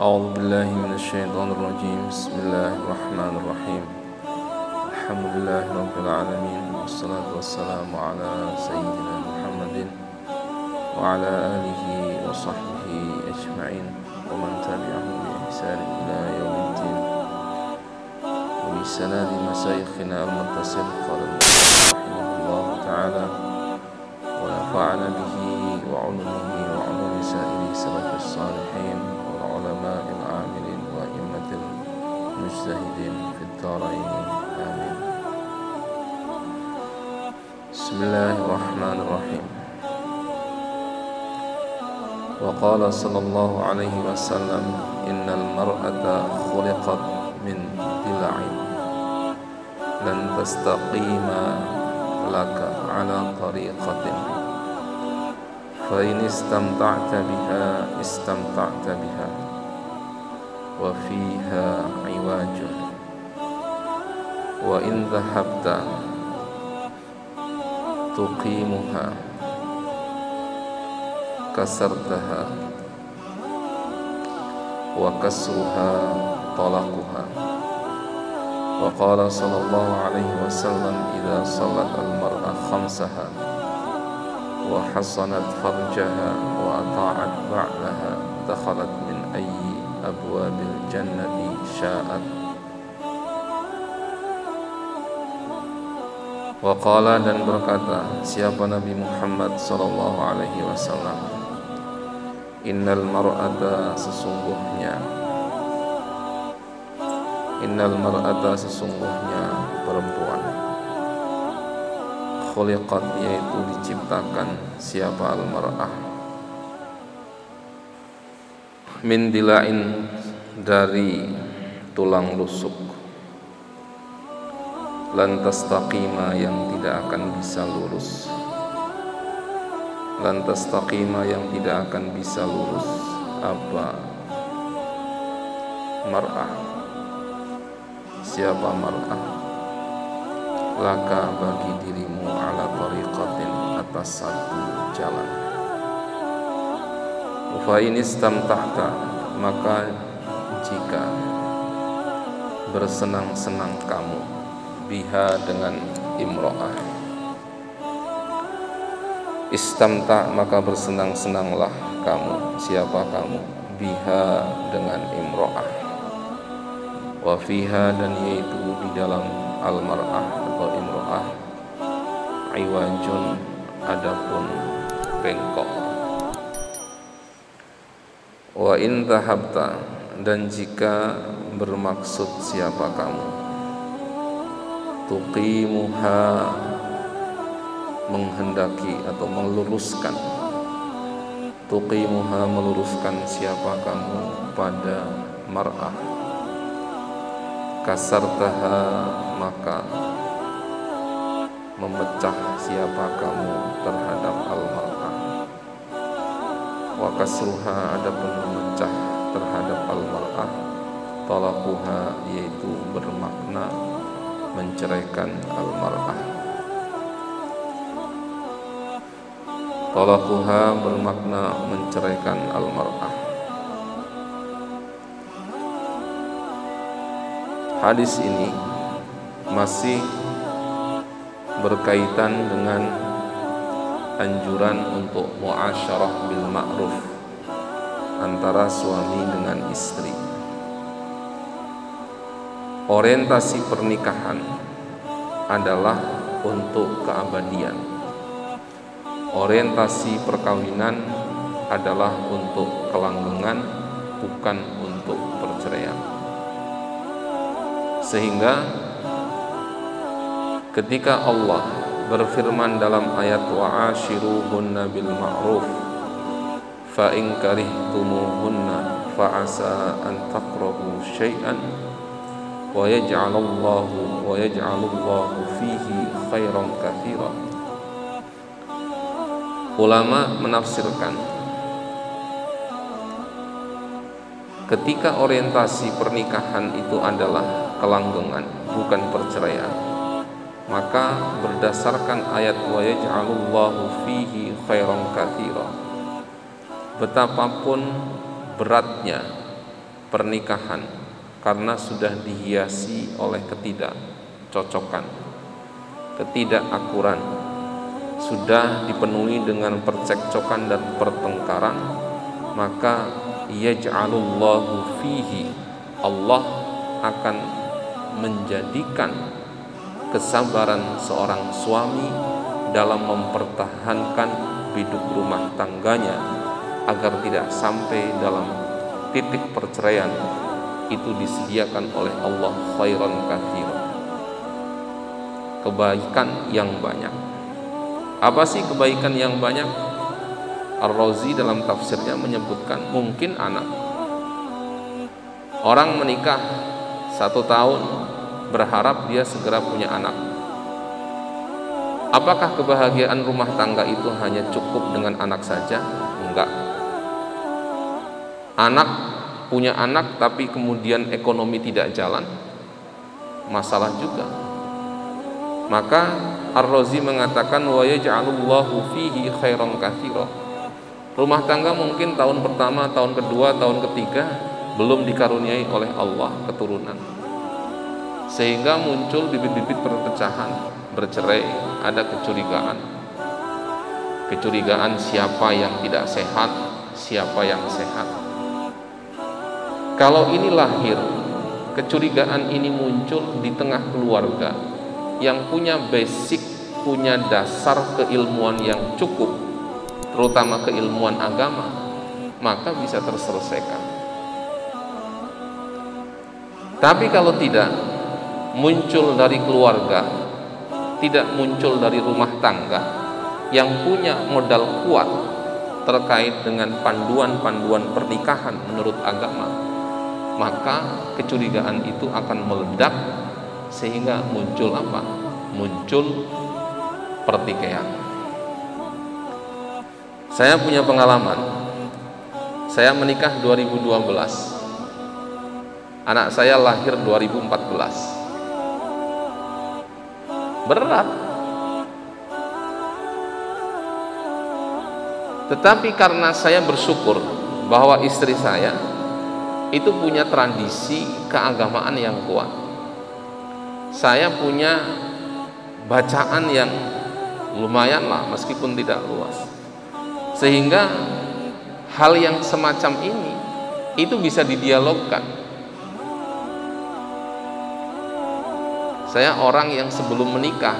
أعوذ بالله من الشيطان الرجيم. بسم الله الرحمن الرحيم. الحمد لله رب العالمين، والصلاة والسلام على سيدنا محمد وعلى آله وصحبه أجمعين ومن تبعهم بإحسان إلى يوم الدين. وبسند مشايخنا المتصل قال المؤلف رحمه الله تعالى: ونفعنا به وعلمه وعلوم سائر سلف الصالحين والعلماء العاملين وأئمة المجتهدين في الدارين، آمين. بسم الله الرحمن الرحيم. وقال صلى الله عليه وسلم: إن المرأة خلقت من ضلع لن تستقيم لك على طريقة فإن استمتعت بها استمتعت بها وفيها عواج، وإن ذهبت تقيمها كسرتها وكسرها طلاقها. وقال صلى الله عليه وسلم: إذا صلت المرأة خمسها وحصنت فرجها وأطاعت بعلها دخلت من أي أبواب الجنة شاءت. Waqala, dan berkata siapa Nabi Muhammad sallallahu alaihi wasallam, innal mar'ata sesungguhnya perempuan, khuliqat, yaitu diciptakan, siapa al-mar'ah, min dila'in, dari tulang rusuk, lan tastaqima, yang tidak akan bisa lurus. Lan tastaqima, yang tidak akan bisa lurus. Apa mar'ah? Siapa mar'ah? Laka, bagi dirimu, ala tariqatin, atas satu jalan. Fa in istamta'ta, maka jika bersenang-senang kamu, biha, dengan imro'ah. Istamta, maka bersenang-senanglah kamu, siapa kamu, biha, dengan imro'ah. Wa fiha, dan yaitu di dalam al-mar'ah atau imro'ah, iwajun, adapun bengkok. Wa in tahabta, dan jika bermaksud siapa kamu, tuqimuha, menghendaki atau meluruskan, tuqimuha, meluruskan siapa kamu pada mar'ah, kasartaha, maka memecah siapa kamu terhadap al-mar'ah, wa kasruha, adapun memecah terhadap al-mar'ah, talaquha, yaitu bermakna menceraikan al-mar'ah. Talaquha bermakna menceraikan al-mar'ah. Hadis ini masih berkaitan dengan anjuran untuk muasyarah bil ma'ruf antara suami dengan istri. Orientasi pernikahan adalah untuk keabadian. Orientasi perkawinan adalah untuk kelanggengan, bukan untuk perceraian. Sehingga ketika Allah berfirman dalam ayat wa'ashiruhunna bil ma'ruf fa in karihtumuhunna fa asa an taqrabu syai'an wa yaj'alullahu fihi khairan katsiran. Ulama menafsirkan, ketika orientasi pernikahan itu adalah kelanggengan, bukan perceraian, maka berdasarkan ayat wa yaj'alullahu fihi khairan katsiran, betapapun beratnya pernikahan karena sudah dihiasi oleh ketidakcocokan, ketidakakuran, sudah dipenuhi dengan percekcokan dan pertengkaran, maka yaj'alullahu fihi, Allah akan menjadikan kesabaran seorang suami dalam mempertahankan hidup rumah tangganya agar tidak sampai dalam titik perceraian. Itu disediakan oleh Allah khairan katsira, kebaikan yang banyak. Apa sih kebaikan yang banyak? Ar-Razi dalam tafsirnya menyebutkan mungkin anak. Orang menikah 1 tahun berharap dia segera punya anak. Apakah kebahagiaan rumah tangga itu hanya cukup dengan anak saja? Enggak. Punya anak tapi kemudian ekonomi tidak jalan, masalah juga. Maka Ar-Razi mengatakan wa yaj'alullahu fihi khairan katsira. Rumah tangga mungkin tahun pertama, tahun kedua, tahun ketiga belum dikaruniai oleh Allah keturunan, sehingga muncul bibit-bibit perpecahan, bercerai, ada kecurigaan siapa yang tidak sehat, siapa yang sehat. Kalau ini lahir, kecurigaan ini muncul di tengah keluarga yang punya basic, punya dasar keilmuan yang cukup, terutama keilmuan agama, maka bisa terselesaikan. Tapi kalau tidak muncul dari keluarga, tidak muncul dari rumah tangga yang punya modal kuat terkait dengan panduan-panduan pernikahan menurut agama, maka kecurigaan itu akan meledak sehingga muncul apa? Muncul pertikaian. Saya punya pengalaman. Saya menikah 2012. Anak saya lahir 2014. Berat. Tetapi karena saya bersyukur bahwa istri saya itu punya tradisi keagamaan yang kuat. Saya punya bacaan yang lumayan lah, meskipun tidak luas, sehingga hal yang semacam ini itu bisa didialogkan. Saya orang yang sebelum menikah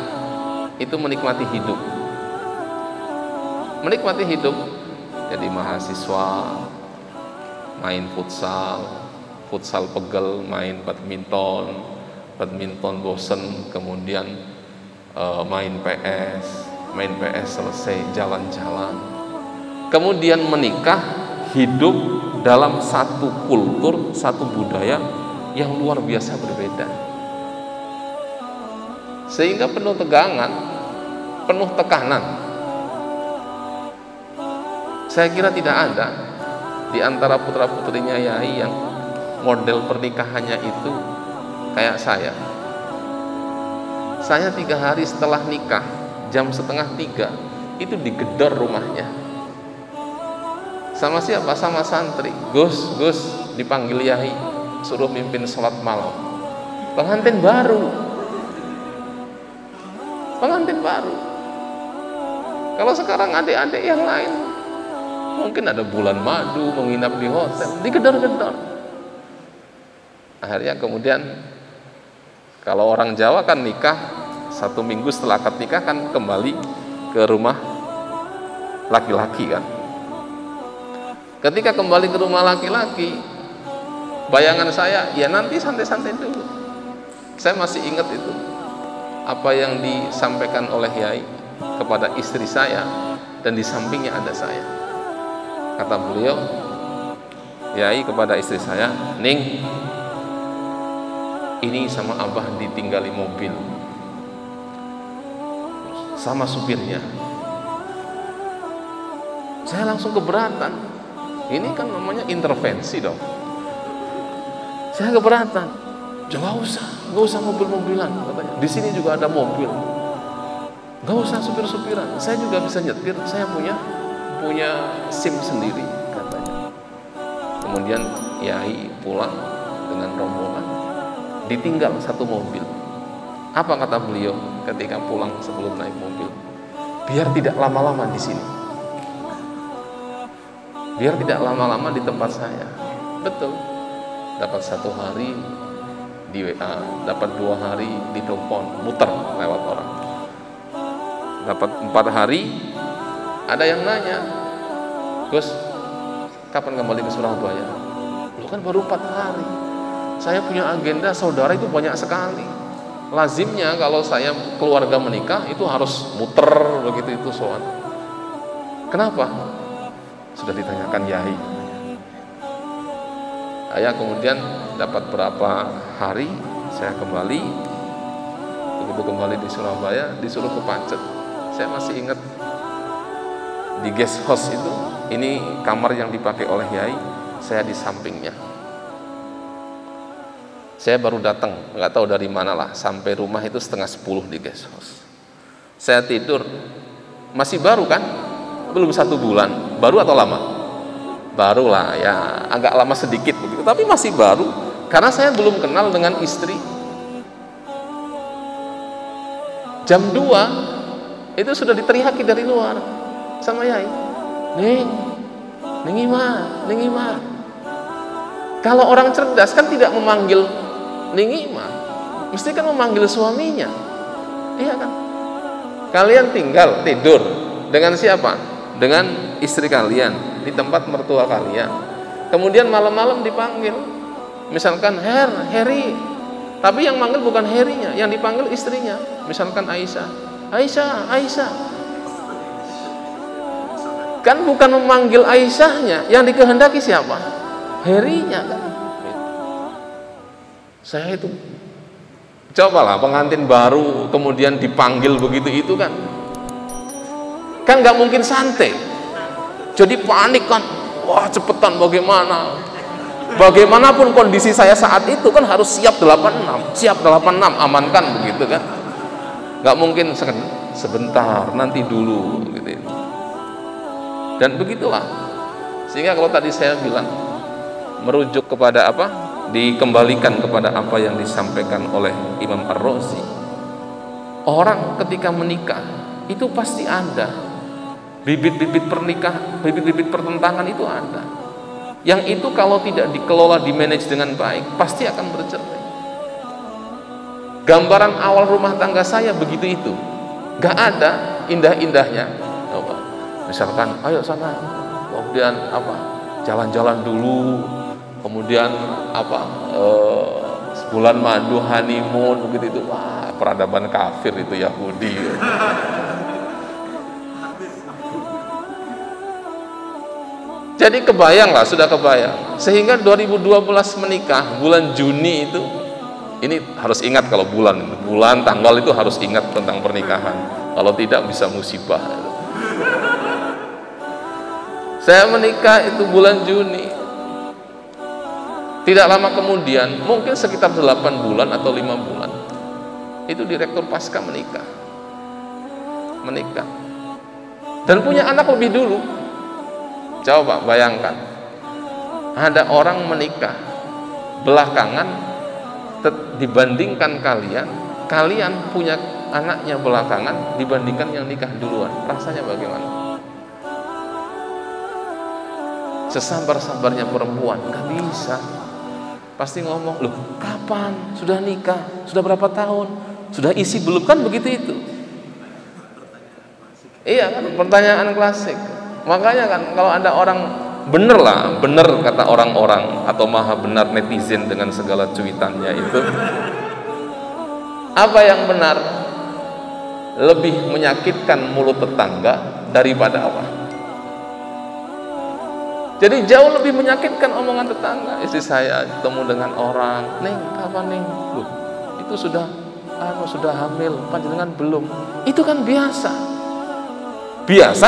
itu menikmati hidup, jadi mahasiswa, main futsal pegel, main badminton bosen, kemudian main PS selesai jalan-jalan, kemudian menikah, hidup dalam satu kultur, satu budaya yang luar biasa berbeda, sehingga penuh tegangan, penuh tekanan. Saya kira tidak ada di antara putra-putrinya Yai yang model pernikahannya itu kayak saya. Saya 3 hari setelah nikah, jam 2:30 itu digedor rumahnya. Sama siapa? Sama santri. Gus, dipanggil Yai, suruh mimpin sholat malam. Pengantin baru. Kalau sekarang adik-adik yang lain mungkin ada bulan madu, menginap di hotel, digedor-gedor. Akhirnya kemudian kalau orang Jawa kan nikah 1 minggu setelah akad nikah kan kembali ke rumah laki-laki kan. Ketika kembali ke rumah laki-laki, bayangan saya ya nanti santai-santai dulu. Saya masih ingat itu apa yang disampaikan oleh Yai kepada istri saya, dan di sampingnya ada saya. Kata beliau, Yai kepada istri saya, Ning, ini sama Abah ditinggali mobil sama supirnya. Saya langsung keberatan. Ini kan namanya intervensi dong. Saya keberatan. Nggak usah mobil-mobilan katanya. Di sini juga ada mobil. Nggak usah supir-supiran. Saya juga bisa nyetir. Saya punya SIM sendiri katanya. Kemudian Yai pulang dengan rombongan, ditinggal satu mobil. Apa kata beliau ketika pulang sebelum naik mobil? Biar tidak lama-lama di sini, biar tidak lama-lama di tempat saya. Betul, dapat 1 hari di WA, dapat 2 hari di telepon, muter lewat orang, dapat 4 hari. Ada yang nanya, Gus, kapan kembali ke Surabaya? Lu kan baru 4 hari. Saya punya agenda saudara itu banyak sekali. Lazimnya kalau saya keluarga menikah itu harus muter begitu itu soal. Kenapa? Sudah ditanyakan Yai. Saya kemudian dapat berapa hari saya kembali. Begitu kembali di Surabaya disuruh ke Pacet. Saya masih ingat di guest house itu, ini kamar yang dipakai oleh Yai, saya di sampingnya. Saya baru datang, nggak tahu dari mana lah, sampai rumah itu 9:30 di guest house. Saya tidur, masih baru kan, belum 1 bulan, baru atau lama? Baru lah ya, agak lama sedikit begitu, tapi masih baru, karena saya belum kenal dengan istri. Jam 2 itu sudah diteriaki dari luar sama Yai, Ning Ima. Kalau orang cerdas kan tidak memanggil Ning Ima, mesti kan memanggil suaminya, iya kan? Kalian tinggal tidur dengan siapa? Dengan istri kalian di tempat mertua kalian. Kemudian malam-malam dipanggil, misalkan Heri, tapi yang manggil bukan Herinya, yang dipanggil istrinya, misalkan Aisyah. Kan bukan memanggil Aisyahnya, yang dikehendaki siapa? Herinya kan. Saya itu cobalah pengantin baru kemudian dipanggil begitu itu kan nggak mungkin santai, jadi panik kan, wah cepetan bagaimanapun kondisi saya saat itu kan harus siap 86 amankan begitu kan, nggak mungkin sebentar nanti dulu gitu. Dan begitulah, sehingga kalau tadi saya bilang merujuk kepada apa, dikembalikan kepada apa yang disampaikan oleh Imam Ar-Razi. Orang ketika menikah itu pasti ada bibit-bibit bibit-bibit pertentangan itu ada. Yang itu kalau tidak dikelola, dimanage dengan baik, pasti akan bercerai. Gambaran awal rumah tangga saya begitu itu, nggak ada indah-indahnya. Misalkan, ayo sana, kemudian apa, jalan-jalan dulu, kemudian apa, sebulan madu honeymoon begitu itu, wah peradaban kafir itu, Yahudi. Jadi kebayang lah, sudah kebayang. Sehingga 2012 menikah bulan Juni itu, ini harus ingat kalau bulan tanggal itu harus ingat tentang pernikahan. Kalau tidak bisa musibah. Saya menikah itu bulan Juni. Tidak lama kemudian, mungkin sekitar 8 bulan atau 5 bulan, itu Direktur Pasca menikah. Dan punya anak lebih dulu. Coba bayangkan, ada orang menikah belakangan dibandingkan kalian punya anaknya belakangan dibandingkan yang nikah duluan. Rasanya bagaimana? Sesabar-sabarnya perempuan, gak bisa. Pasti ngomong, loh kapan? Sudah nikah? Sudah berapa tahun? Sudah isi belum? Kan begitu itu. Iya kan, pertanyaan klasik. Makanya kan kalau ada orang bener kata orang-orang atau maha benar netizen dengan segala cuitannya itu, apa yang benar? Lebih menyakitkan mulut tetangga daripada apa? Jadi jauh lebih menyakitkan omongan tetangga. Istri saya ketemu dengan orang, Neng, kapan Neng? Loh, itu sudah hamil, panjenengan belum. Itu kan biasa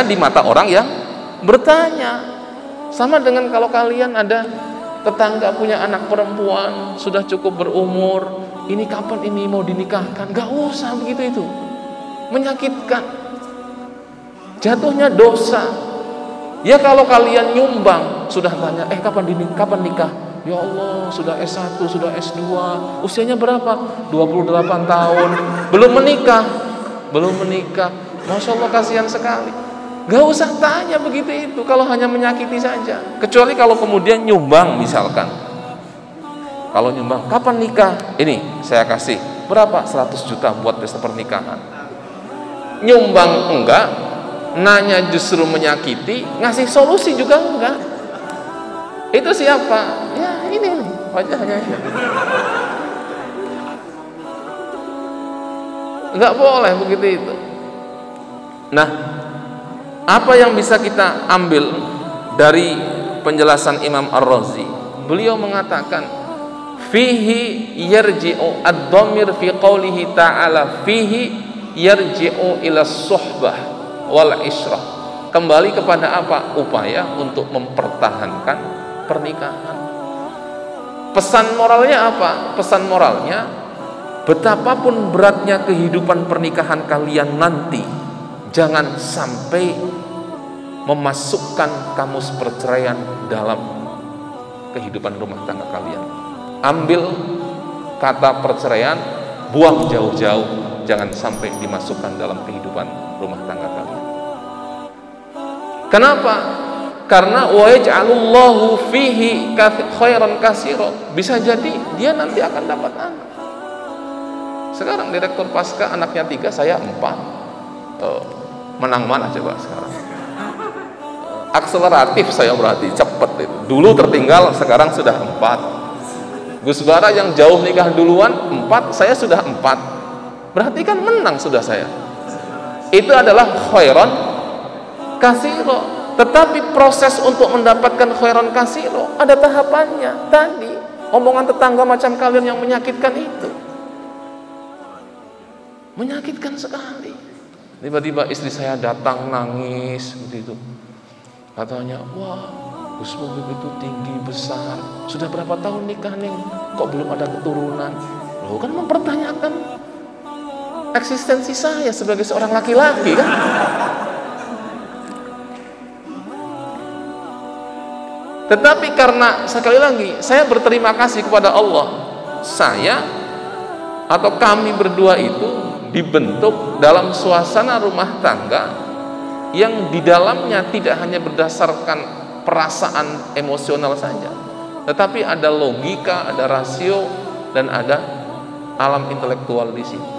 di mata orang yang bertanya. Sama dengan kalau kalian ada tetangga punya anak perempuan sudah cukup berumur, ini kapan ini mau dinikahkan? Gak usah begitu, itu menyakitkan, jatuhnya dosa. Ya kalau kalian nyumbang sudah tanya, kapan nikah? Ya Allah, sudah S1, sudah S2, usianya berapa? 28 tahun, belum menikah. Masya Allah, kasihan sekali. Gak usah tanya begitu itu kalau hanya menyakiti saja. Kecuali kalau kemudian nyumbang misalkan. Kalau nyumbang, kapan nikah? Ini saya kasih berapa? 100 juta buat pesta pernikahan. Nyumbang enggak, nanya justru menyakiti, ngasih solusi juga enggak. Itu siapa? Ya ini wajahnya. Enggak boleh begitu itu. Nah, apa yang bisa kita ambil dari penjelasan Imam Ar-Razi? Beliau mengatakan fihi yarji'u ad-dhamir fi qawlihi ta'ala fihi yarji'u ila suhbah wal ishrah. Kembali kepada apa? Upaya untuk mempertahankan pernikahan. Pesan moralnya apa? Pesan moralnya, betapapun beratnya kehidupan pernikahan kalian nanti, jangan sampai memasukkan kamus perceraian dalam kehidupan rumah tangga kalian. Ambil kata perceraian, buang jauh-jauh, jangan sampai dimasukkan dalam kehidupan rumah tangga kalian. Kenapa? Karena wa yaj'alullahu fihi khairan katsira. Bisa jadi dia nanti akan dapat anak. Sekarang direktur pasca anaknya 3, saya 4. Menang mana coba sekarang? Akseleratif saya berarti, cepet itu. Dulu tertinggal, sekarang sudah 4. Gus Bara yang jauh nikah duluan 4, saya sudah 4. Berarti kan menang sudah saya. Itu adalah khairan katsira. Tetapi proses untuk mendapatkan khairan katsira ada tahapannya. Tadi omongan tetangga macam kalian yang menyakitkan itu, menyakitkan sekali. Tiba-tiba istri saya datang nangis begitu. Katanya, wah, Gus Bobi itu tinggi besar. Sudah berapa tahun nikah nih? Kok belum ada keturunan? Loh, kan mempertanyakan eksistensi saya sebagai seorang laki-laki kan? Tetapi karena sekali lagi saya berterima kasih kepada Allah, saya atau kami berdua itu dibentuk dalam suasana rumah tangga yang di dalamnya tidak hanya berdasarkan perasaan emosional saja, tetapi ada logika, ada rasio, dan ada alam intelektual di situ.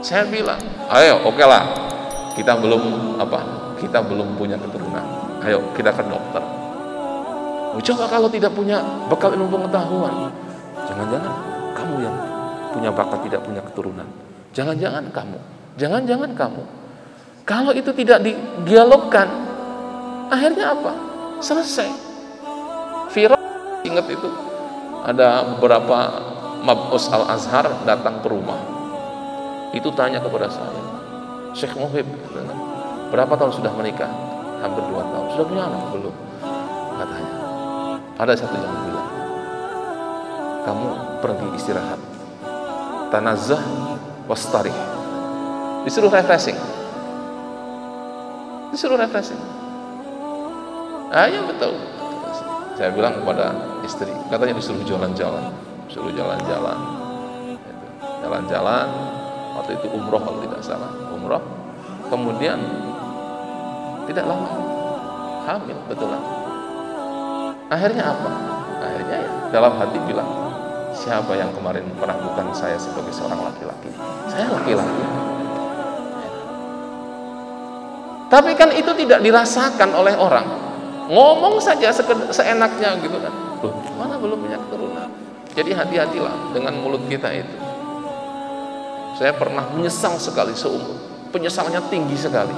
Saya bilang, ayo, oke lah, kita belum punya keturunan, ayo kita ke dokter. Coba kalau tidak punya bekal ilmu pengetahuan, jangan-jangan kamu yang punya bakat tidak punya keturunan. Jangan-jangan kamu. Kalau itu tidak didialogkan, akhirnya apa? Selesai. Viral, ingat itu, ada beberapa Mab'us Al-Azhar datang ke rumah. Itu tanya kepada saya, Syekh Muhib, berapa tahun sudah menikah? Hampir 2 tahun. Sudah punya anak? Belum. Katanya. Ada satu yang bilang, kamu pergi istirahat, tanazah wastarih. Disuruh refreshing. Ya betul. Saya bilang kepada istri, katanya disuruh jalan-jalan. Jalan-jalan. Waktu itu umroh kalau tidak salah, umroh. Kemudian tidak lama hamil, betulan. Akhirnya apa? Akhirnya ya dalam hati bilang, siapa yang kemarin meragukan saya sebagai seorang laki-laki? Saya laki-laki. Tapi kan itu tidak dirasakan oleh orang. Ngomong saja seenaknya gitu kan. Loh, mana belum punya keturunan? Jadi hati-hatilah dengan mulut kita itu. Saya pernah menyesal sekali seumur. Penyesalannya tinggi sekali.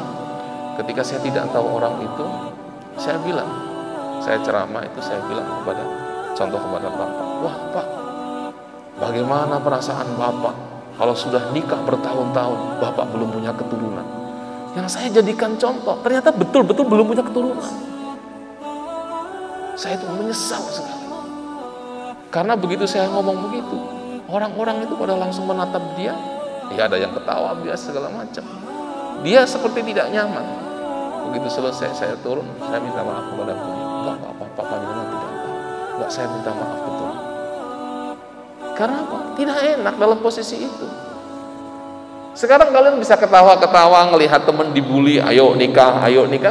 Ketika saya tidak tahu orang itu, saya bilang, saya ceramah itu, saya bilang kepada Bapak, wah Pak, bagaimana perasaan Bapak kalau sudah nikah bertahun-tahun, Bapak belum punya keturunan? Yang saya jadikan contoh, ternyata betul-betul belum punya keturunan. Saya itu menyesal sekali. Karena begitu saya ngomong begitu, orang-orang itu pada langsung menatap dia. Ya ada yang ketawa biasa segala macam. Dia seperti tidak nyaman. Begitu selesai saya turun, saya minta maaf kepada beliau. Enggak apa-apa, Papa memang tidak tahu. Enggak, saya minta maaf betul. Karena apa? Tidak enak dalam posisi itu. Sekarang kalian bisa ketawa-ketawa ngelihat teman dibully, ayo nikah,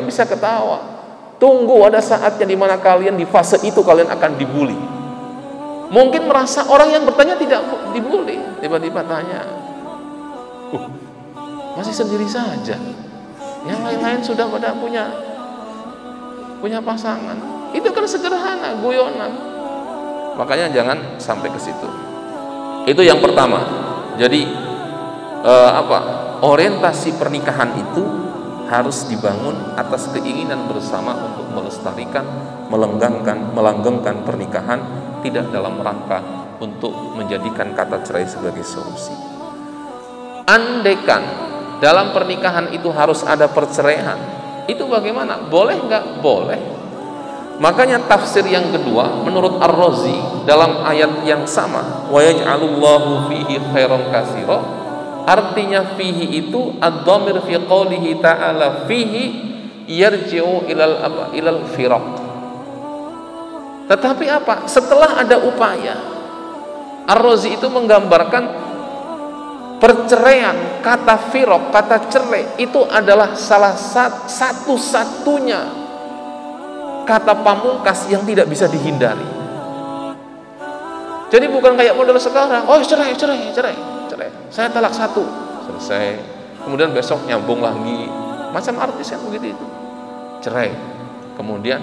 bisa ketawa. Tunggu ada saatnya di mana kalian di fase itu kalian akan dibully. Mungkin merasa orang yang bertanya tidak dibully, tiba-tiba tanya, masih sendiri saja. Yang lain-lain sudah pada punya pasangan. Itu kan sederhana, guyonan. Makanya jangan sampai ke situ. Itu yang pertama. Jadi orientasi pernikahan itu harus dibangun atas keinginan bersama untuk melestarikan, melanggengkan pernikahan, tidak dalam rangka untuk menjadikan kata cerai sebagai solusi. Andaikan dalam pernikahan itu harus ada perceraian, itu bagaimana? Boleh nggak? Boleh. Makanya tafsir yang kedua menurut Ar-Razi dalam ayat yang sama, wa yaj'alullahu fihi khairan katsira, artinya fihi itu ad-dhamir fi qoulihi ta'ala fihi yarji'u ilal firaq. Tetapi apa? Setelah ada upaya, Ar-Razi itu menggambarkan perceraian, kata firaq, kata cerai itu adalah salah satu-satunya kata pamungkas yang tidak bisa dihindari. Jadi bukan kayak model sekarang, oh cerai, saya talak 1, selesai. Kemudian besok nyambung lagi, macam artis yang begitu itu. Cerai, kemudian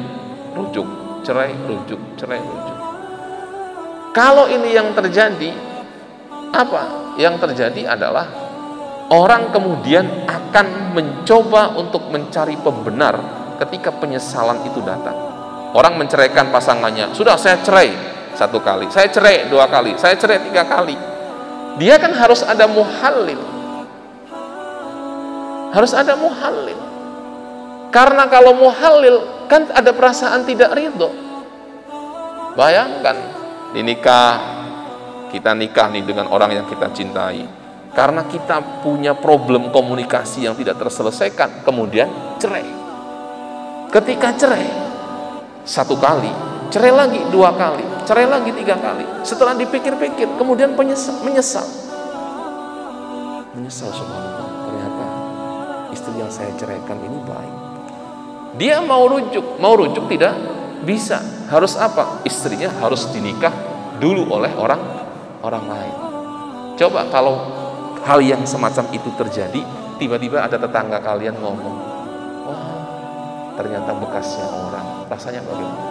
rujuk, cerai, rujuk. Kalau ini yang terjadi, apa? Yang terjadi adalah orang kemudian akan mencoba untuk mencari pembenar ketika penyesalan itu datang. Orang menceraikan pasangannya, sudah saya cerai 1 kali, saya cerai 2 kali, saya cerai 3 kali. Dia kan harus ada muhallil. Harus ada muhallil. Karena kalau muhallil kan ada perasaan tidak ridho. Bayangkan kita nikah nih dengan orang yang kita cintai. Karena kita punya problem komunikasi yang tidak terselesaikan, kemudian cerai. Ketika cerai 1 kali, cerai lagi 2 kali, cerai lagi 3 kali. Setelah dipikir-pikir, kemudian menyesal. Subhanallah, ternyata istri yang saya ceraikan ini baik. Dia mau rujuk tidak bisa. Harus apa? Istrinya harus dinikah dulu oleh orang lain. Coba kalau hal yang semacam itu terjadi, tiba-tiba ada tetangga kalian ngomong, wah, ternyata bekasnya orang, rasanya bagaimana?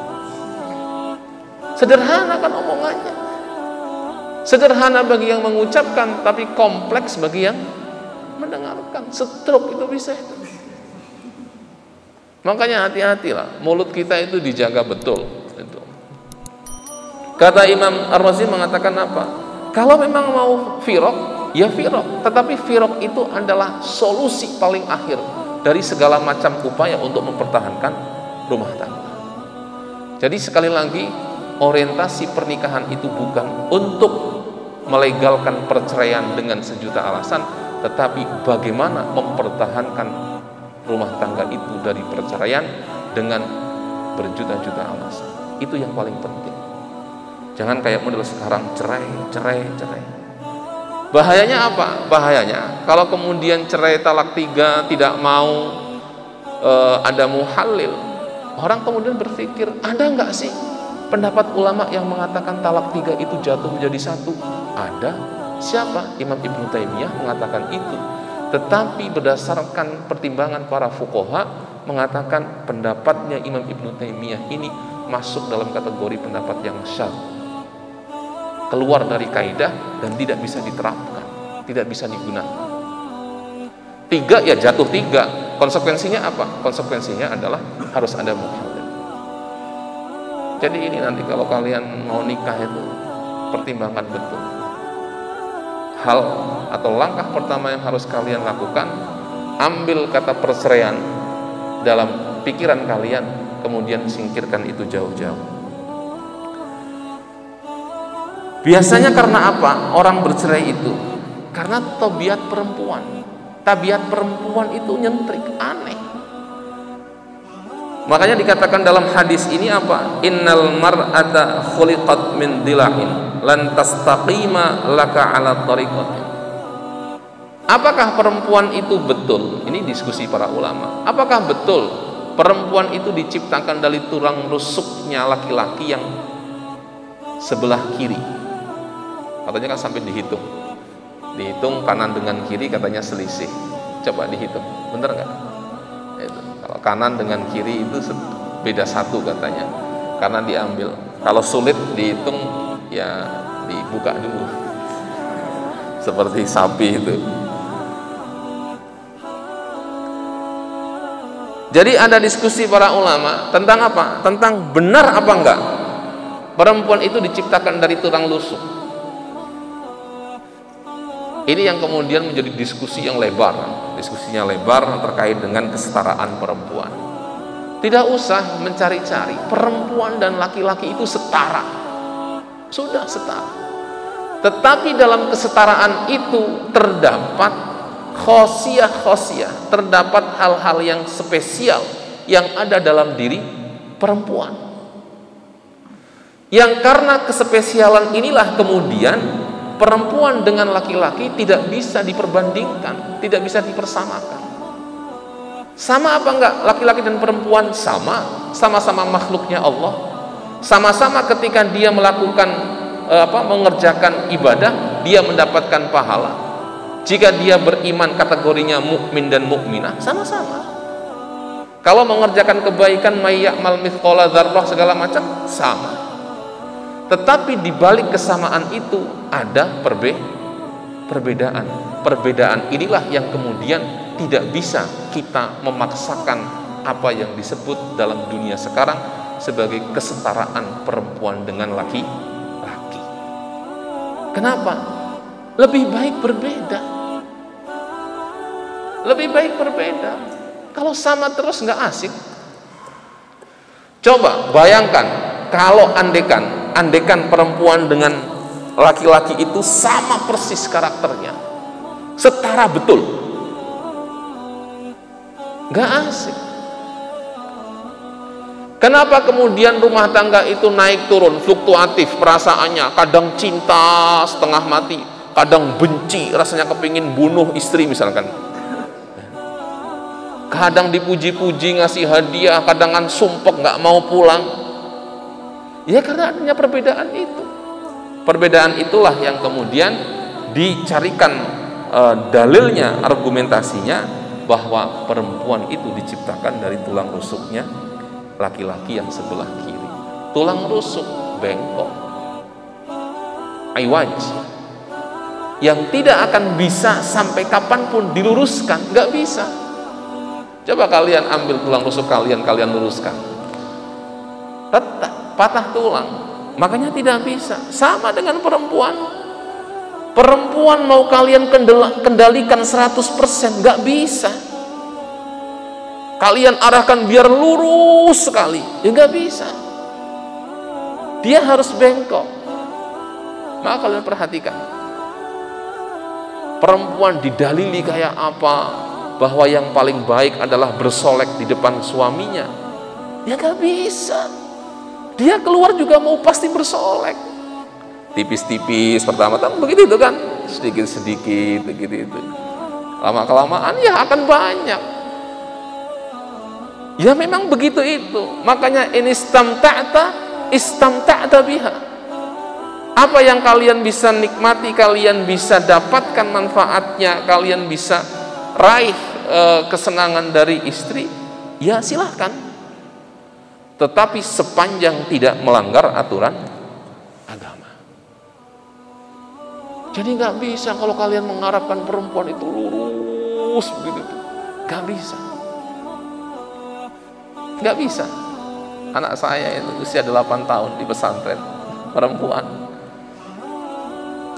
Sederhana kan omongannya, sederhana bagi yang mengucapkan, tapi kompleks bagi yang mendengarkan. Stroke itu bisa itu. Makanya hati-hatilah, mulut kita itu dijaga betul. Itu. Kata Imam Ar-Razi mengatakan apa? Kalau memang mau firaq, ya firaq. Tetapi firaq itu adalah solusi paling akhir dari segala macam upaya untuk mempertahankan rumah tangga. Jadi sekali lagi, orientasi pernikahan itu bukan untuk melegalkan perceraian dengan sejuta alasan, tetapi bagaimana mempertahankan rumah tangga itu dari perceraian dengan berjuta-juta alasan. Itu yang paling penting. Jangan kayak model sekarang, cerai. Bahayanya apa? Bahayanya kalau kemudian cerai talak 3 tidak mau ada muhallil, orang kemudian berpikir, ada nggak sih pendapat ulama yang mengatakan talak 3 itu jatuh menjadi 1? Ada. Siapa? Imam Ibnu Taimiyah mengatakan itu. Tetapi berdasarkan pertimbangan para fuqaha mengatakan pendapatnya Imam Ibnu Taimiyah ini masuk dalam kategori pendapat yang syadz, keluar dari kaidah dan tidak bisa diterapkan, tidak bisa digunakan. 3 ya jatuh 3. Konsekuensinya apa? Konsekuensinya adalah harus ada muhallil. Jadi ini nanti kalau kalian mau nikah itu pertimbangkan betul. Hal atau langkah pertama yang harus kalian lakukan, ambil kata perceraian dalam pikiran kalian, kemudian singkirkan itu jauh-jauh. Biasanya karena apa orang bercerai itu? Karena tabiat perempuan. Tabiat perempuan itu nyentrik, aneh. Makanya dikatakan dalam hadis ini apa? Innal mar'ata khuliqat min dila'in lan tastaqima laka 'ala tariqatin. Apakah perempuan itu betul? Ini diskusi para ulama. Apakah betul perempuan itu diciptakan dari tulang rusuknya laki-laki yang sebelah kiri? Katanya kan sampai dihitung kanan dengan kiri, katanya selisih. Coba dihitung, bener nggak? Kalau kanan dengan kiri itu beda satu katanya, karena diambil. Kalau sulit dihitung ya dibuka dulu, seperti sapi itu. Jadi ada diskusi para ulama tentang apa? Tentang benar apa enggak perempuan itu diciptakan dari tulang rusuk. Ini yang kemudian menjadi diskusi yang lebar. Diskusinya lebar terkait dengan kesetaraan perempuan. Tidak usah mencari-cari, perempuan dan laki-laki itu setara. Sudah setara. Tetapi dalam kesetaraan itu terdapat khosiyah, terdapat hal-hal yang spesial yang ada dalam diri perempuan. Yang karena kespesialan inilah kemudian perempuan dengan laki-laki tidak bisa diperbandingkan, tidak bisa dipersamakan. Sama apa enggak? Laki-laki dan perempuan sama-sama makhluknya Allah. Sama-sama ketika dia melakukan mengerjakan ibadah, dia mendapatkan pahala. Jika dia beriman kategorinya mukmin dan mukminah, sama-sama. Kalau mengerjakan kebaikan, may ya'mal mithqala dzarrah segala macam, sama. Tetapi di balik kesamaan itu ada perbedaan. Perbedaan inilah yang kemudian tidak bisa kita memaksakan apa yang disebut dalam dunia sekarang sebagai kesetaraan perempuan dengan laki-laki. Kenapa? Lebih baik berbeda. Lebih baik berbeda. Kalau sama terus nggak asik. Coba bayangkan kalau andekan perempuan dengan laki-laki itu sama persis karakternya, setara betul, nggak asik. Kenapa kemudian rumah tangga itu naik turun, fluktuatif perasaannya, kadang cinta setengah mati, kadang benci, rasanya kepingin bunuh istri misalkan, kadang dipuji-puji ngasih hadiah, kadang sumpek nggak mau pulang. Ya karena adanya perbedaan itu. Perbedaan itulah yang kemudian dicarikan dalilnya, argumentasinya bahwa perempuan itu diciptakan dari tulang rusuknya laki-laki yang sebelah kiri. Tulang rusuk bengkok, iwaj, yang tidak akan bisa sampai kapanpun diluruskan, nggak bisa. Coba kalian ambil tulang rusuk kalian luruskan, retak, patah tulang. Makanya tidak bisa. Sama dengan perempuan. Perempuan mau kalian kendalikan 100%, nggak bisa. Kalian arahkan biar lurus sekali, ya nggak bisa. Dia harus bengkok. Maka kalian perhatikan, perempuan didalili kayak apa, bahwa yang paling baik adalah bersolek di depan suaminya, ya nggak bisa. Dia keluar juga mau pasti bersolek, tipis-tipis pertama begitu itu kan, sedikit-sedikit begitu itu. Lama-kelamaan ya akan banyak. Ya memang begitu itu. Makanya ini istamta'ta biha. Apa yang kalian bisa nikmati, kalian bisa dapatkan manfaatnya, kalian bisa raih kesenangan dari istri, ya silahkan. Tetapi sepanjang tidak melanggar aturan agama. Jadi nggak bisa kalau kalian mengharapkan perempuan itu lurus begitu, nggak bisa. Nggak bisa. Anak saya itu usia 8 tahun di pesantren, perempuan,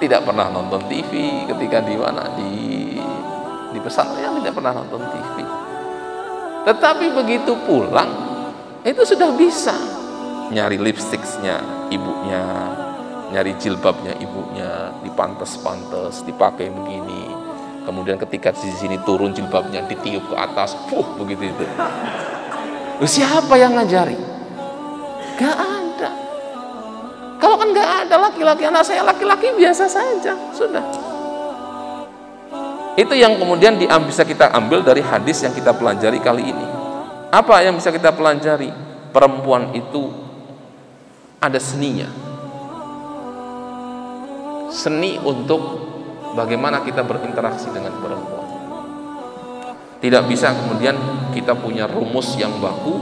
tidak pernah nonton TV ketika di mana di pesantren, tidak pernah nonton TV. Tetapi begitu pulang itu sudah bisa nyari lipstiknya ibunya, nyari jilbabnya ibunya, dipantes-pantes, dipakai begini. Kemudian ketika di sini turun jilbabnya ditiup ke atas, begitu itu. Siapa yang ngajari? Gak ada. Kalau kan gak ada laki-laki, anak saya laki-laki biasa saja, sudah. Itu yang kemudian bisa kita ambil dari hadis yang kita pelajari kali ini. Apa yang bisa kita pelajari? Perempuan itu ada seninya. Seni untuk bagaimana kita berinteraksi dengan perempuan. Tidak bisa kemudian kita punya rumus yang baku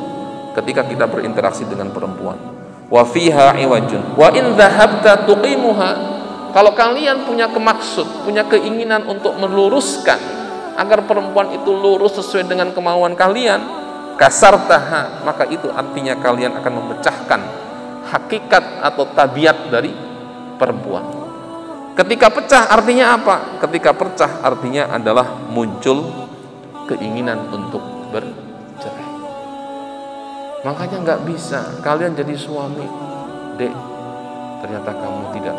ketika kita berinteraksi dengan perempuan. Wa fiha iwajun wa in dhahabta tuqimuha. Kalau kalian punya kemaksud, punya keinginan untuk meluruskan agar perempuan itu lurus sesuai dengan kemauan kalian, kasartaha, maka itu artinya kalian akan memecahkan hakikat atau tabiat dari perempuan. Ketika pecah artinya apa? Ketika pecah artinya adalah muncul keinginan untuk bercerai. Makanya nggak bisa kalian jadi suami, dek, ternyata kamu tidak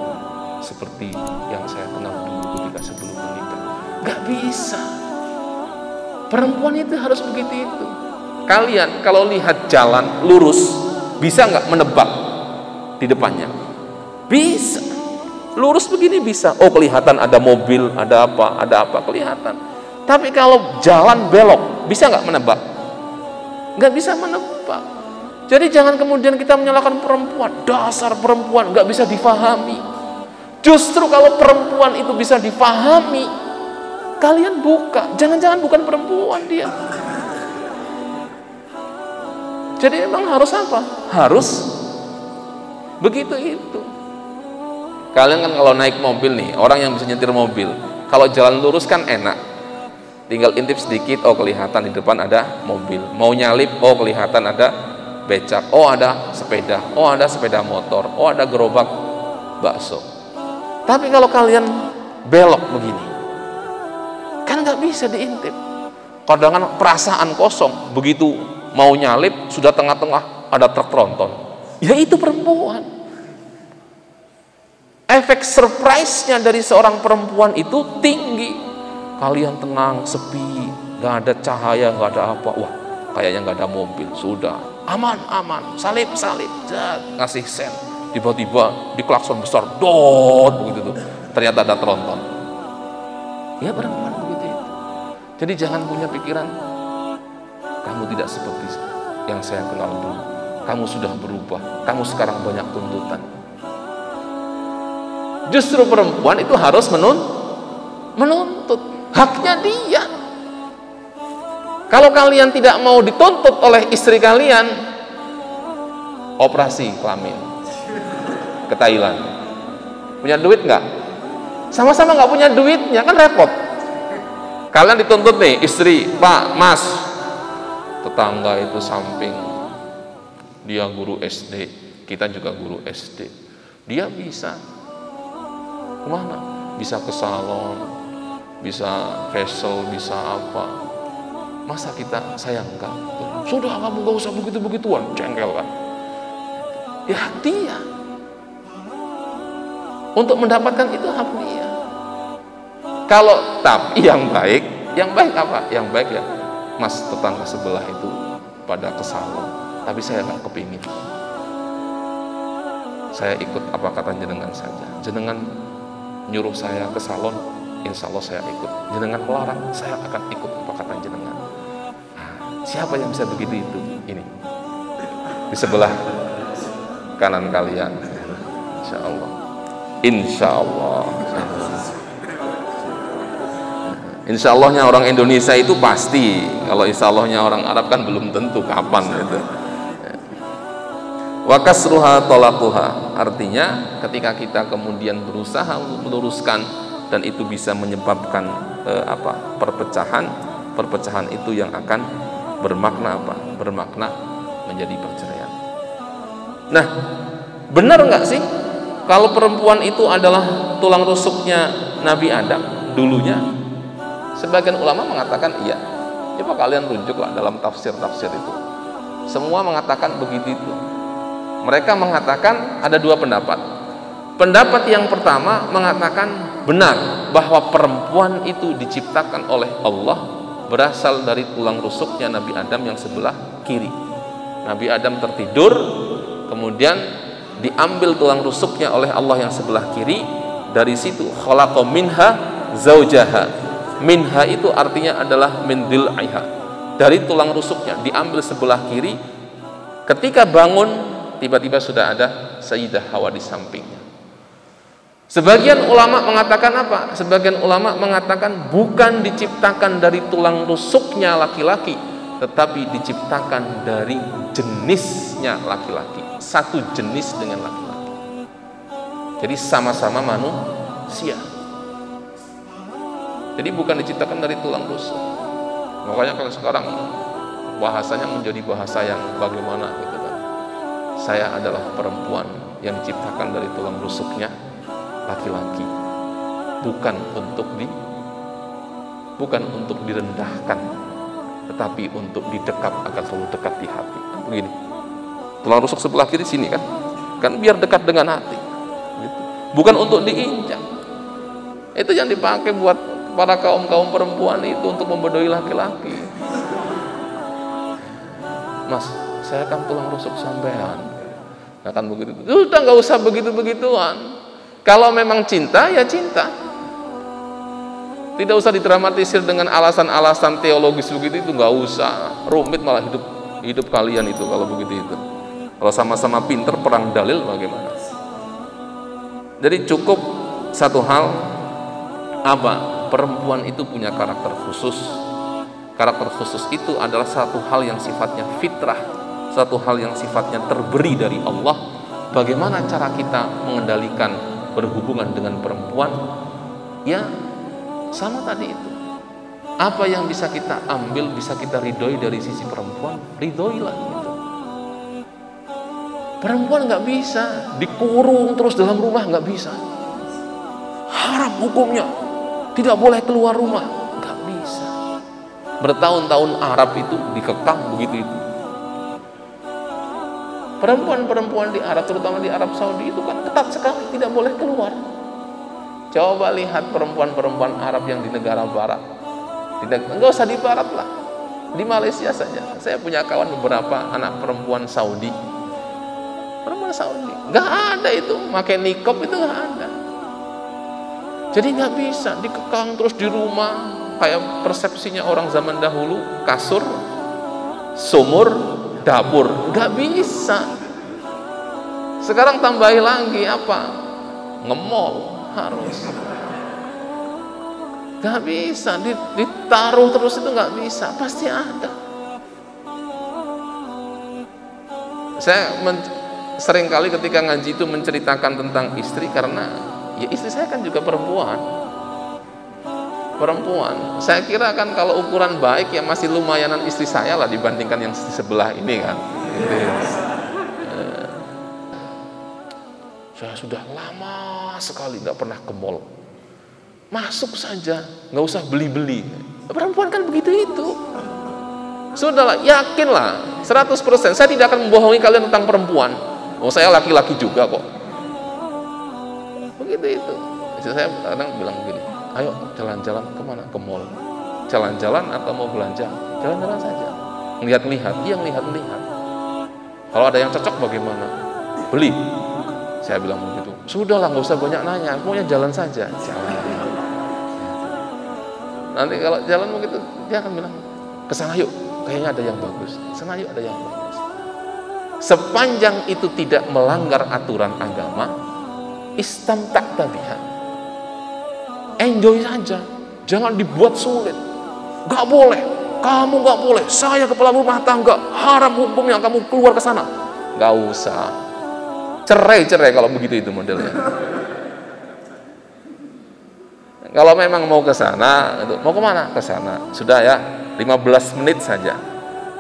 seperti yang saya kenal dulu ketika sebelum menikah. Nggak bisa. Perempuan itu harus begitu itu. Kalian kalau lihat jalan lurus, bisa nggak menebak di depannya? Bisa. Lurus begini bisa. Oh, kelihatan ada mobil, ada apa kelihatan. Tapi kalau jalan belok, bisa nggak menebak? Nggak bisa menebak. Jadi jangan kemudian kita menyalahkan perempuan. Dasar perempuan nggak bisa difahami. Justru kalau perempuan itu bisa difahami, kalian buka. Jangan-jangan bukan perempuan dia. Jadi emang harus apa? Harus begitu itu. Kalian kan kalau naik mobil nih, orang yang bisa nyetir mobil, kalau jalan lurus kan enak. Tinggal intip sedikit, oh kelihatan di depan ada mobil. Mau nyalip, oh kelihatan ada becak. Oh ada sepeda. Oh ada sepeda motor. Oh ada gerobak bakso. Tapi kalau kalian belok begini, kan nggak bisa diintip. Kadang-kadang perasaan kosong, begitu mau nyalip sudah tengah-tengah ada truk tronton. Ya itu perempuan. Efek surprise-nya dari seorang perempuan itu tinggi. Kalian tenang, sepi, nggak ada cahaya, nggak ada apa. Wah, kayaknya nggak ada mobil. Sudah aman, salip, ngasih sen. Tiba-tiba di klakson besar, dot begitu tuh. Ternyata ada tronton. Ya perempuan begitu itu. Jadi jangan punya pikiran kamu tidak seperti yang saya kenal dulu. Kamu sudah berubah. Kamu sekarang banyak tuntutan. Justru perempuan itu harus menuntut. Haknya dia. Kalau kalian tidak mau dituntut oleh istri kalian, operasi kelamin ke Thailand. Punya duit nggak? Sama-sama nggak punya duitnya, kan repot. Kalian dituntut nih, istri, Pak, Mas, tetangga itu samping, dia guru SD, kita juga guru SD. Dia bisa kemana? Bisa ke salon, bisa facial, bisa apa? Masa saya enggak? Sudah, kamu nggak usah begitu-begituan, jengkel kan? Ya dia. Untuk mendapatkan itu hak dia. Kalau tapi yang baik apa? Yang baik ya, Mas, tetangga sebelah itu pada ke salon, tapi saya nggak kepingin. Saya ikut apa kata jenengan saja. Jenengan nyuruh saya ke salon, insya Allah saya ikut. Jenengan melarang, saya akan ikut apa kata jenengan. Nah, siapa yang bisa begitu itu? Ini di sebelah kanan kalian, insya Allah. Insya Allah. Insya Allahnya orang Indonesia itu pasti. Kalau insya Allahnya orang Arab kan belum tentu kapan itu. Wa kasruha talaquha, artinya ketika kita kemudian berusaha untuk meluruskan dan itu bisa menyebabkan perpecahan itu yang akan bermakna apa? Bermakna menjadi perceraian. Nah, benar nggak sih kalau perempuan itu adalah tulang rusuknya Nabi Adam dulunya? Sebagian ulama mengatakan iya. Coba kalian rujuklah dalam tafsir-tafsir itu. Semua mengatakan begitu itu. Mereka mengatakan ada dua pendapat. Pendapat yang pertama mengatakan benar bahwa perempuan itu diciptakan oleh Allah berasal dari tulang rusuknya Nabi Adam yang sebelah kiri. Nabi Adam tertidur, kemudian diambil tulang rusuknya oleh Allah yang sebelah kiri. Dari situ khalaqa minha zaujaha. Minha itu artinya adalah min dil'iha. Dari tulang rusuknya diambil sebelah kiri. Ketika bangun, tiba-tiba sudah ada Sayyidah Hawa di sampingnya. Sebagian ulama mengatakan apa? Sebagian ulama mengatakan bukan diciptakan dari tulang rusuknya laki-laki, tetapi diciptakan dari jenisnya laki-laki, satu jenis dengan laki-laki. Jadi sama-sama manusia. Jadi bukan diciptakan dari tulang rusuk. Makanya kalau sekarang bahasanya menjadi bahasa yang bagaimana gitu kan. Saya adalah perempuan yang diciptakan dari tulang rusuknya laki-laki, bukan untuk direndahkan, tetapi untuk didekap agar selalu dekat di hati. Begini, tulang rusuk sebelah kiri sini kan biar dekat dengan hati, gitu. Bukan untuk diinjak. Itu yang dipakai buat para kaum perempuan itu untuk membodohi laki-laki. Mas, saya kan tulang rusuk sampean, nggak kan begitu. Udah nggak usah begitu-begituan. Kalau memang cinta, ya cinta. Tidak usah didramatisir dengan alasan-alasan teologis begitu, itu nggak usah. Rumit malah hidup kalian itu kalau begitu itu. Kalau sama-sama pinter perang dalil bagaimana? Jadi cukup satu hal, apa? Perempuan itu punya karakter khusus. Karakter khusus itu adalah satu hal yang sifatnya fitrah, satu hal yang sifatnya terberi dari Allah. Bagaimana cara kita mengendalikan berhubungan dengan perempuan? Ya sama tadi itu. Apa yang bisa kita ambil, bisa kita ridhoi dari sisi perempuan, ridhoilah gitu. Perempuan nggak bisa dikurung terus dalam rumah, nggak bisa. Haram hukumnya, tidak boleh keluar rumah, nggak bisa. Bertahun-tahun Arab itu dikekang begitu itu. Perempuan-perempuan di Arab, terutama di Arab Saudi itu kan ketat sekali, tidak boleh keluar. Coba lihat perempuan-perempuan Arab yang di negara barat. Enggak usah di barat lah, di Malaysia saja. Saya punya kawan beberapa anak perempuan Saudi. Perempuan Saudi, nggak ada itu, pakai niqab itu nggak ada. Jadi nggak bisa dikekang terus di rumah kayak persepsinya orang zaman dahulu, kasur, sumur, dapur, nggak bisa. Sekarang tambahin lagi apa? Ngemol harus. Nggak bisa ditaruh terus, itu nggak bisa, pasti ada. Saya seringkali ketika ngaji itu menceritakan tentang istri, karena ya istri saya kan juga perempuan. Saya kira kan kalau ukuran baik ya masih lumayanan istri saya lah dibandingkan yang di sebelah ini kan. Saya sudah lama sekali nggak pernah ke mall. Masuk saja, nggak usah beli-beli. Perempuan kan begitu itu. Sudahlah, yakinlah 100%. Saya tidak akan membohongi kalian tentang perempuan. Oh, saya laki-laki juga kok. Begitu itu. Saya kadang bilang begini, ayo jalan-jalan kemana? Ke mall. Jalan-jalan atau mau belanja? Jalan-jalan saja. Lihat-lihat, iya lihat-lihat. Kalau ada yang cocok bagaimana? Beli. Saya bilang begitu. Sudahlah, nggak usah banyak nanya. Pokoknya jalan saja. Jalan. Nanti kalau jalan begitu, dia akan bilang, kesana yuk. Kayaknya ada yang bagus. Kesana yuk, ada yang bagus. Sepanjang itu tidak melanggar aturan agama, istamta'ta biha. Enjoy saja, jangan dibuat sulit. Gak boleh, kamu gak boleh. Saya kepala rumah tangga, haram hukumnya kamu keluar ke sana. Gak usah. Cerai kalau begitu itu modelnya. Kalau memang mau ke sana, mau kemana? Ke sana. Sudah ya, 15 menit saja.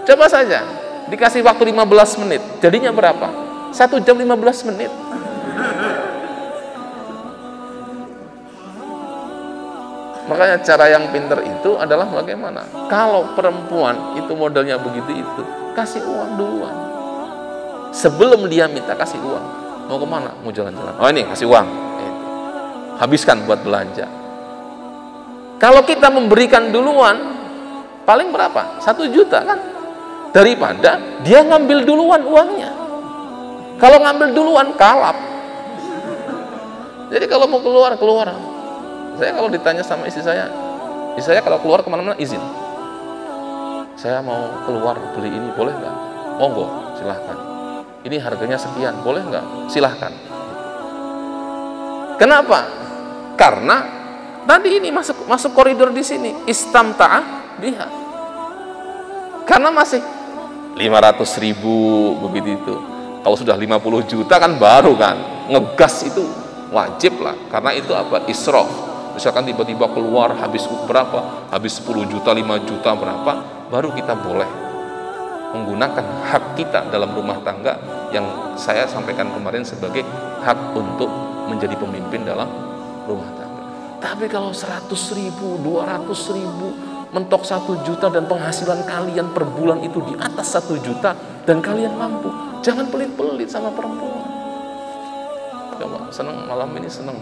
Coba saja. Dikasih waktu 15 menit, jadinya berapa? 1 jam 15 menit. Makanya cara yang pinter itu adalah bagaimana? Kalau perempuan itu modelnya begitu itu, kasih uang duluan. Sebelum dia minta, kasih uang. Mau kemana? Mau jalan-jalan. Oh ini, kasih uang. Habiskan buat belanja. Kalau kita memberikan duluan, paling berapa? 1 juta kan? daripada dia ngambil duluan uangnya. Kalau ngambil duluan kalap. Jadi kalau mau keluar. Saya kalau ditanya sama istri saya kalau keluar kemana-mana izin. Saya mau keluar beli ini, boleh nggak? Monggo, silahkan. Ini harganya sekian, boleh nggak? Silahkan. Kenapa? Karena tadi ini masuk koridor di sini, istamta'ah biha. Karena masih 500.000 begitu itu. Kalau sudah 50 juta kan baru kan ngegas, itu wajib lah. Karena itu apa? Israf. Misalkan tiba-tiba keluar habis berapa? Habis 10 juta, 5 juta berapa? Baru kita boleh menggunakan hak kita dalam rumah tangga yang saya sampaikan kemarin sebagai hak untuk menjadi pemimpin dalam rumah tangga. Tapi kalau 100.000, 200.000, mentok 1 juta dan penghasilan kalian per bulan itu di atas 1 juta dan kalian mampu, jangan pelit-pelit sama perempuan. Coba, seneng malam ini seneng.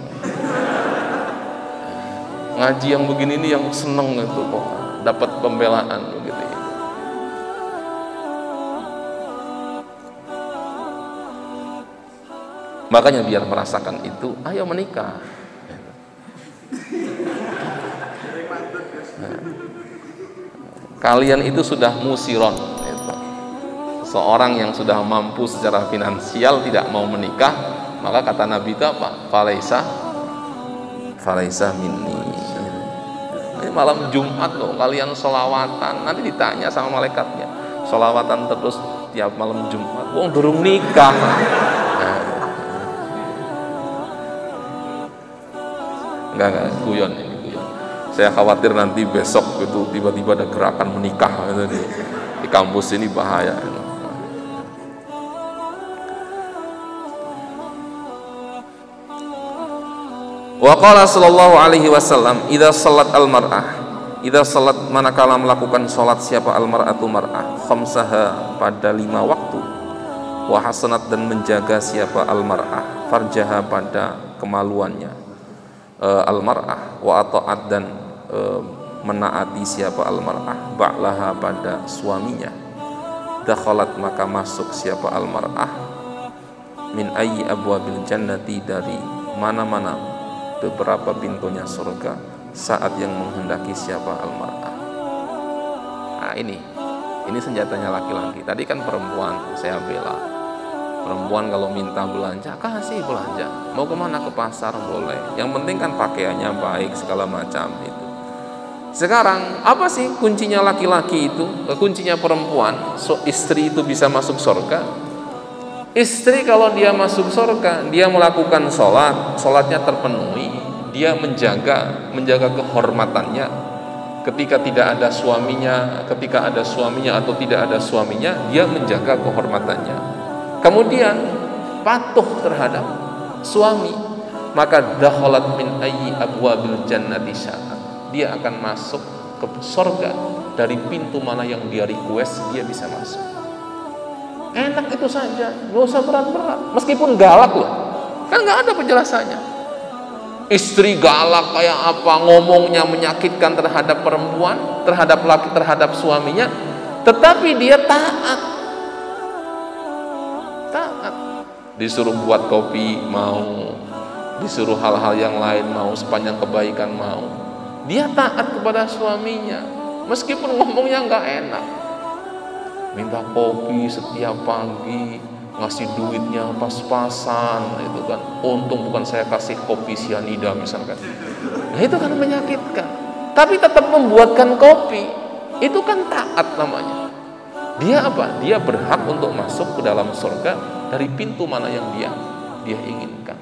Ngaji yang begini ini yang seneng itu kok, dapat pembelaan begitu. Makanya biar merasakan itu, ayo menikah. Kalian itu sudah musiron. Seorang yang sudah mampu secara finansial tidak mau menikah, maka kata Nabi itu apa? Falaisa minni. Ini malam Jumat loh, kalian sholawatan, nanti ditanya sama malaikatnya, sholawatan terus tiap malam Jumat, wong durung nikah. Enggak, guyon ini, guyon. Saya khawatir nanti besok itu tiba-tiba ada gerakan menikah gitu di kampus ini, bahaya. Wa qala sallallahu alaihi wasallam, idza salat manakala melakukan salat siapa al-mar'atu mar'ah khamsaha pada 5 waktu, wa hasanat dan menjaga siapa al-mar'ah farjaha pada kemaluannya, al-mar'ah wa ata'at dan menaati siapa al-mar'ah ba'laha pada suaminya, dakhalat maka masuk siapa al-mar'ah min ayyi abwabil jannati dari mana-mana beberapa pintunya surga saat yang menghendaki siapa al-mar'ah. Nah ini senjatanya laki-laki. Tadi kan perempuan saya bela. Perempuan kalau minta belanja, kasih belanja. Mau kemana? Ke pasar boleh. Yang penting kan pakaiannya baik segala macam itu. Sekarang apa sih kuncinya laki-laki itu? Kuncinya perempuan. Istri itu bisa masuk surga. Istri kalau dia masuk surga, dia melakukan sholatnya terpenuhi, dia menjaga kehormatannya. Ketika tidak ada suaminya, ketika ada suaminya atau tidak ada suaminya, dia menjaga kehormatannya. Kemudian patuh terhadap suami, maka dakhalat min ayyi abwabil jannati sya'at. Dia akan masuk ke surga dari pintu mana yang dia request, dia bisa masuk. Enak itu saja, nggak usah berat-berat. Meskipun galak loh, kan nggak ada penjelasannya. Istri galak kayak apa, ngomongnya menyakitkan terhadap perempuan, terhadap laki, terhadap suaminya, tetapi dia taat. Disuruh buat kopi mau, disuruh hal-hal yang lain mau, sepanjang kebaikan mau, dia taat kepada suaminya meskipun ngomongnya nggak enak. Minta kopi setiap pagi, ngasih duitnya pas-pasan, itu kan untung bukan saya kasih kopi sianida misalkan. Nah itu kan menyakitkan, tapi tetap membuatkan kopi, itu kan taat namanya. Dia apa? Dia berhak untuk masuk ke dalam surga dari pintu mana yang dia inginkan.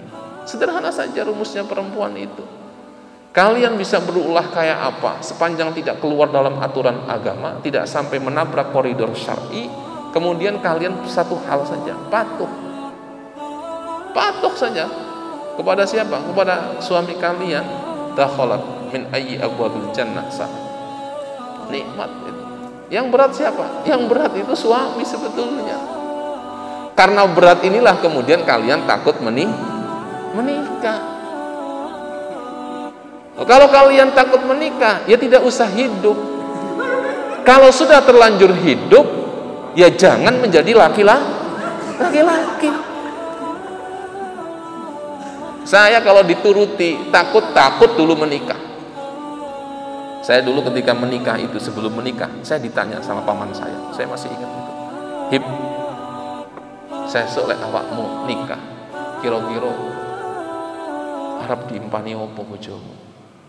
Sederhana saja rumusnya perempuan itu. Kalian bisa berulah kayak apa, sepanjang tidak keluar dalam aturan agama, tidak sampai menabrak koridor syar'i, kemudian kalian satu hal saja, patuh saja kepada siapa? Kepada suami kalian. Dakhalat min ayyi abwabil jannah sah. Nikmat itu. Yang berat siapa? Yang berat itu suami sebetulnya. Karena berat inilah kemudian kalian takut menikah. Kalau kalian takut menikah, ya tidak usah hidup. Kalau sudah terlanjur hidup, ya jangan menjadi laki-laki. Saya kalau dituruti takut dulu menikah. Saya dulu ketika menikah itu, sebelum menikah, saya ditanya sama paman saya masih ingat itu. Hip, saya soleh awakmu nikah, kira-kira harap diimpani opo bojomu,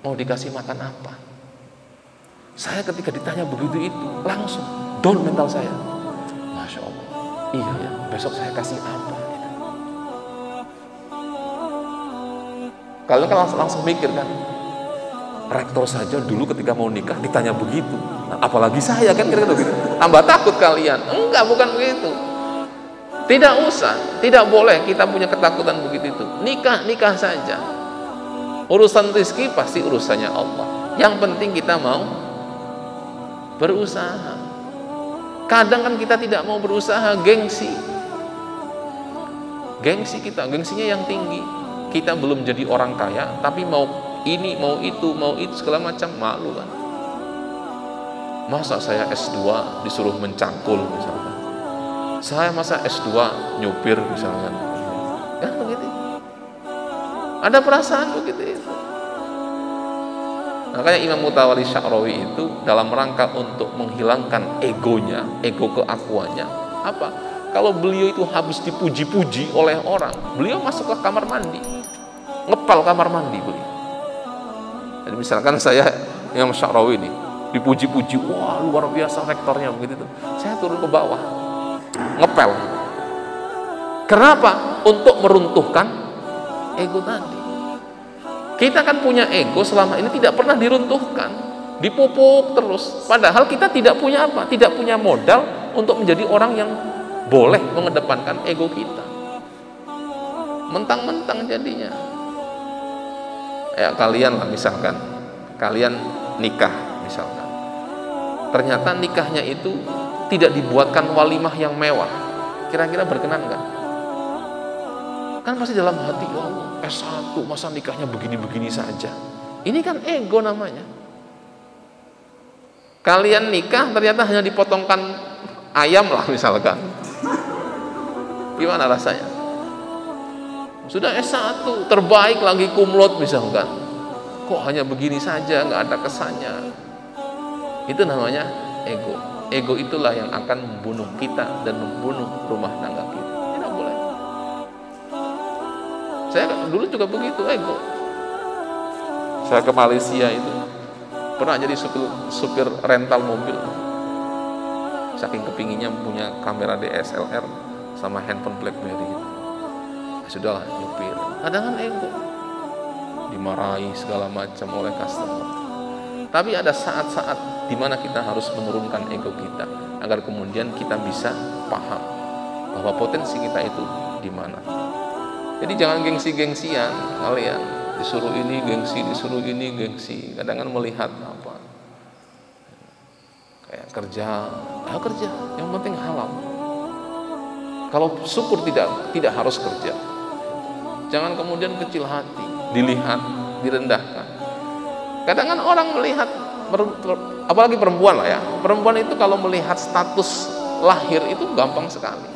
mau dikasih makan apa? Saya ketika ditanya begitu itu langsung down mental saya. Masya Allah, iya ya, besok saya kasih apa? Kalian kan langsung mikir kan, rektor saja dulu ketika mau nikah ditanya begitu, nah, apalagi saya kan kira-kira gitu. Tambah takut kalian. Enggak, bukan begitu. Tidak usah, tidak boleh kita punya ketakutan begitu itu. Nikah saja. Urusan rezeki pasti urusannya Allah. Yang penting kita mau berusaha. Kadang kan kita tidak mau berusaha, gengsi gengsinya yang tinggi. Kita belum jadi orang kaya, tapi mau ini, mau itu segala macam, malu kan. Masa saya S2 disuruh mencangkul misalkan, saya masa S2 nyupir misalkan, ya begitu. Ada perasaan begitu itu. Makanya Imam Mutawalli Sya'rawi itu dalam rangka untuk menghilangkan egonya, ego keakuannya, apa? Kalau beliau itu habis dipuji-puji oleh orang, beliau masuk ke kamar mandi, ngepal kamar mandi beliau. Jadi misalkan saya Imam Sya'rawi ini dipuji-puji, wah luar biasa rektornya begitu tuh, saya turun ke bawah, ngepel. Kenapa? Untuk meruntuhkan ego tadi. Kita kan punya ego selama ini tidak pernah diruntuhkan, dipupuk terus. Padahal kita tidak punya apa? Tidak punya modal untuk menjadi orang yang boleh mengedepankan ego kita. Mentang-mentang jadinya. Ya kalian lah misalkan, kalian nikah misalkan. Ternyata nikahnya itu tidak dibuatkan walimah yang mewah. Kira-kira berkenan nggak? Kan pasti dalam hati, ya Allah, S1 masa nikahnya begini-begini saja. Ini kan ego namanya. Kalian nikah ternyata hanya dipotongkan ayam lah misalkan. Gimana rasanya? Sudah S1 terbaik lagi kumlot misalkan, kok hanya begini saja, nggak ada kesannya. Itu namanya ego. Ego itulah yang akan membunuh kita dan membunuh rumah tangga kita. Tidak boleh. Saya dulu juga begitu, ego. Saya ke Malaysia itu pernah jadi supir rental mobil. Saking kepinginnya punya kamera DSLR sama handphone BlackBerry. Ya sudahlah, nyupir. Kadang kan ego, dimarahi segala macam oleh customer. Tapi ada saat-saat di mana kita harus menurunkan ego kita agar kemudian kita bisa paham bahwa potensi kita itu di mana. Jadi jangan gengsi-gengsian kalian, disuruh ini gengsi, disuruh ini gengsi. Kadang kan melihat apa, kayak kerja, ya kerja, yang penting halal. Kalau syukur tidak harus kerja. Jangan kemudian kecil hati, dilihat, direndahkan. Kadang kan orang melihat, apalagi perempuan lah ya, perempuan itu kalau melihat status lahir itu gampang sekali.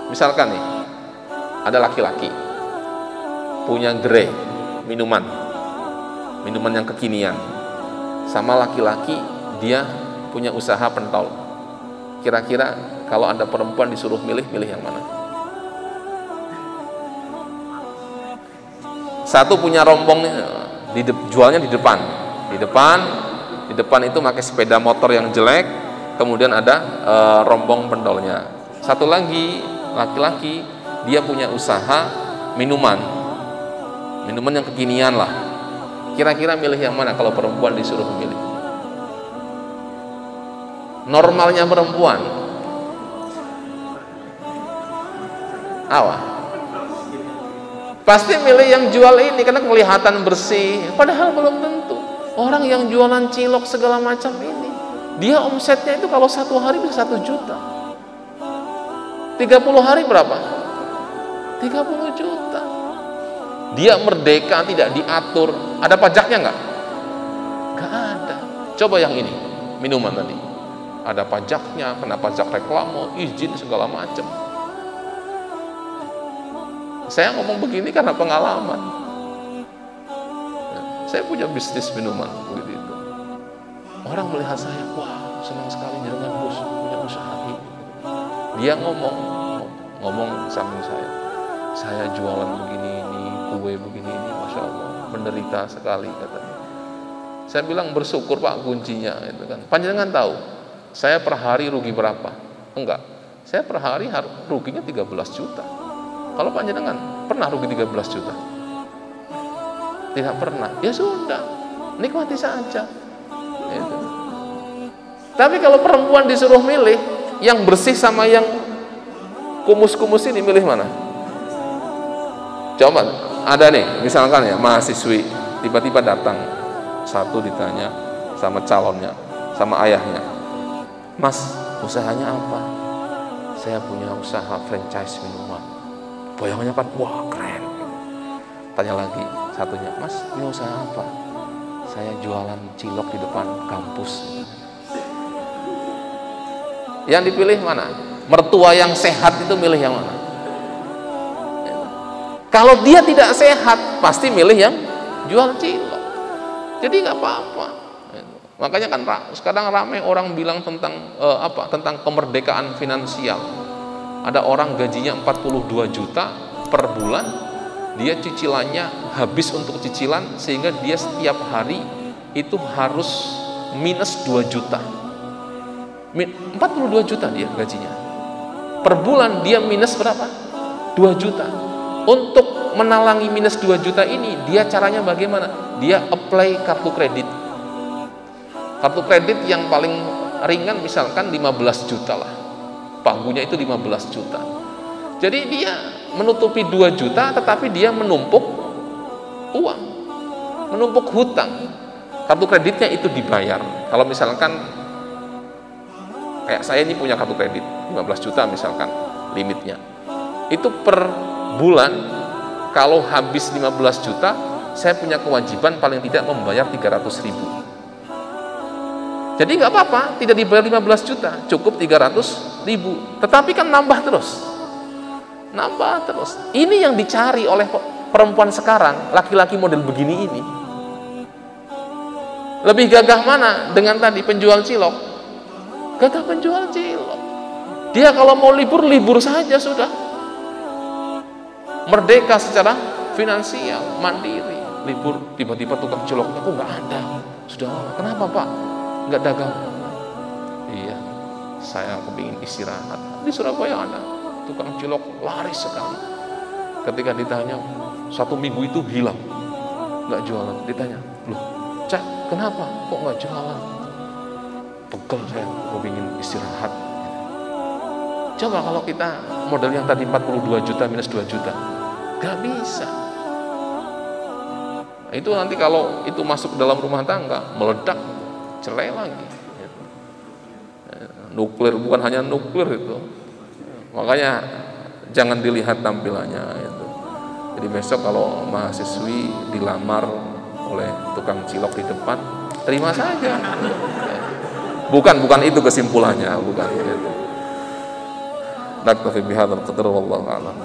Misalkan nih, ada laki-laki punya gerai minuman yang kekinian, sama laki-laki dia punya usaha pentol. Kira-kira kalau ada perempuan disuruh milih yang mana? Satu punya rombong, jualnya di depan itu pakai sepeda motor yang jelek, kemudian ada rombong pentolnya. Satu lagi laki-laki, dia punya usaha minuman yang kekinian lah. Kira-kira milih yang mana kalau perempuan disuruh milih? Normalnya perempuan apa? Pasti milih yang jual ini karena kelihatan bersih. Padahal belum tentu. Orang yang jualan cilok segala macam ini, dia omsetnya itu kalau 1 hari bisa 1 juta. 30 hari berapa? 30 juta. Dia merdeka, tidak diatur. Ada pajaknya nggak? Nggak ada. Coba yang ini, minuman tadi. ada pajaknya, kena pajak reklame, izin segala macam. Saya ngomong begini karena pengalaman. Saya punya bisnis minuman begitu itu. Orang melihat saya, wah senang sekali dengan bos punya usaha ini. Dia ngomong samping saya jualan begini ini, kue begini ini, masya Allah, menderita sekali katanya. Saya bilang bersyukur Pak kuncinya itu kan. Panjenengan tahu saya per hari rugi berapa? Enggak, saya per hari ruginya 13 juta. Kalau panjenengan pernah rugi 13 juta? Tidak pernah. Ya sudah, nikmati saja. Itu. Tapi kalau perempuan disuruh milih yang bersih sama yang kumus-kumus ini, milih mana? Coba, ada nih, misalkan ya mahasiswi tiba-tiba datang, satu ditanya sama calonnya, sama ayahnya, Mas, usahanya apa? Saya punya usaha franchise minuman. Bayangannya kan, wah keren. Tanya lagi satunya, Mas, punya usaha apa? Saya jualan cilok di depan kampus. Yang dipilih mana? Mertua yang sehat itu milih yang mana? Kalau dia tidak sehat, pasti milih yang jual cilok. Jadi nggak apa-apa. Makanya kan sekarang ramai orang bilang tentang tentang kemerdekaan finansial. Ada orang gajinya 42 juta per bulan, dia cicilannya habis untuk cicilan sehingga dia setiap hari itu harus minus 2 juta. 42 juta dia gajinya. Per bulan dia minus berapa? 2 juta. Untuk menalangi minus 2 juta ini, dia caranya bagaimana? Dia apply kartu kredit. Kartu kredit yang paling ringan misalkan 15 juta lah. Pagunya itu 15 juta. Jadi dia menutupi 2 juta tetapi dia menumpuk uang. Menumpuk hutang. Kartu kreditnya itu dibayar. Kalau misalkan kayak saya ini punya kartu kredit 15 juta misalkan limitnya. Itu per bulan kalau habis 15 juta saya punya kewajiban paling tidak membayar 300.000. Jadi nggak apa-apa, tidak dibayar 15 juta, cukup 300.000. Tetapi kan nambah terus. Nambah terus. Ini yang dicari oleh perempuan sekarang, laki-laki model begini ini. Lebih gagah mana dengan tadi penjual cilok? Gagah penjual cilok. Dia kalau mau libur, libur saja sudah. Merdeka secara finansial, mandiri. Libur, tiba-tiba tukang ciloknya kok nggak ada. Sudah lama. Kenapa Pak? Nggak dagang? Iya, saya kepingin istirahat. Di Surabaya ada tukang cilok laris sekali. Ketika ditanya, 1 minggu itu hilang, nggak jualan. Ditanya, loh, Cak, kenapa? Kok nggak jualan? Pegel saya, kepingin istirahat. Coba kalau kita model yang tadi 42 juta minus 2 juta, nggak bisa. Itu nanti kalau itu masuk dalam rumah tangga, meledak, cerai lagi. Nuklir, bukan hanya nuklir itu. Makanya jangan dilihat tampilannya itu. Jadi besok kalau mahasiswi dilamar oleh tukang cilok di depan, terima saja. Bukan itu kesimpulannya, bukan itu. Naktafi bihadzal qadar wallahu a'lam.